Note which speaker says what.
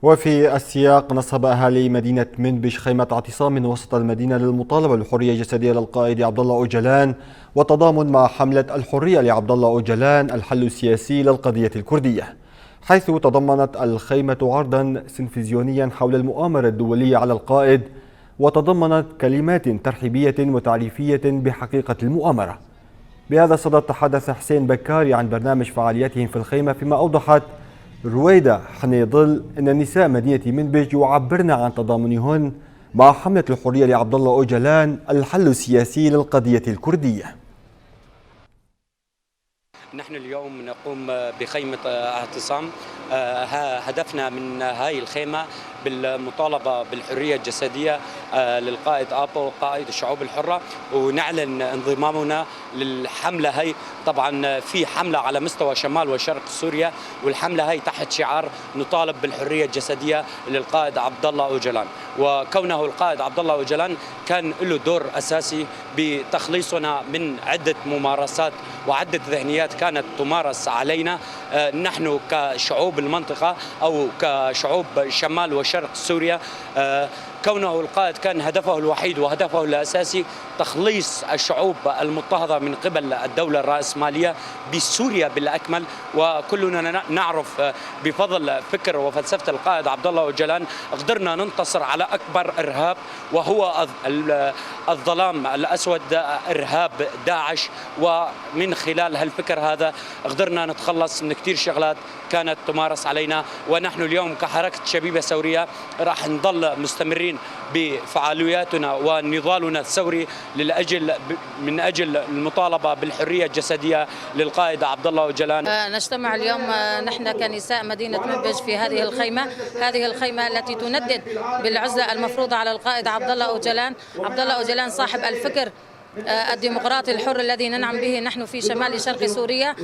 Speaker 1: وفي السياق نصب أهالي مدينة منبج خيمة اعتصام وسط المدينة للمطالبة بالحرية الجسدية للقائد عبد الله أوجلان وتضامن مع حملة الحرية لعبد الله أوجلان الحل السياسي للقضية الكردية، حيث تضمنت الخيمة عرضا سينفزيونيا حول المؤامرة الدولية على القائد، وتضمنت كلمات ترحيبية وتعريفية بحقيقة المؤامرة. بهذا الصدد تحدث حسين بكاري عن برنامج فعالياتهم في الخيمة، فيما أوضحت رويدة حنيظل أن نساء مدينة منبج يعبرن عن تضامنهن مع حملة الحرية لعبد الله أوجلان الحل السياسي للقضية الكردية.
Speaker 2: نحن اليوم نقوم بخيمة اعتصام. هدفنا من هاي الخيمة بالمطالبة بالحرية الجسدية للقائد آبو قائد الشعوب الحرة، ونعلن انضمامنا للحملة هاي. طبعا في حملة على مستوى شمال وشرق سوريا، والحملة هاي تحت شعار نطالب بالحرية الجسدية للقائد عبد الله أوجلان. وكونه القائد عبد الله أوجلان كان له دور أساسي بتخليصنا من عدة ممارسات وعدة ذهنيات كانت تمارس علينا نحن كشعوب المنطقة أو كشعوب شمال وشرق سوريا. كونه القائد كان هدفه الوحيد وهدفه الأساسي تخليص الشعوب المضطهدة من قبل الدولة الرأسمالية بسوريا بالأكمل. وكلنا نعرف بفضل فكر وفلسفة القائد عبد الله أوجلان قدرنا ننتصر على أكبر إرهاب، وهو الظلام الأسود، إرهاب داعش. ومن خلال هالفكر هذا قدرنا نتخلص من كثير شغلات كانت تمارس علينا. ونحن اليوم كحركة شبيبة ثورية راح نظل مستمرين بفعالياتنا ونضالنا الثوري من أجل المطالبة بالحرية الجسدية للقائد عبد الله أوجلان.
Speaker 3: نجتمع اليوم نحن كنساء مدينة منبج في هذه الخيمة التي تندد بالعزلة المفروضة على القائد عبد الله أوجلان. عبد الله أوجلان صاحب الفكر الديمقراطي الحر الذي ننعم به نحن في شمال شرق سوريا.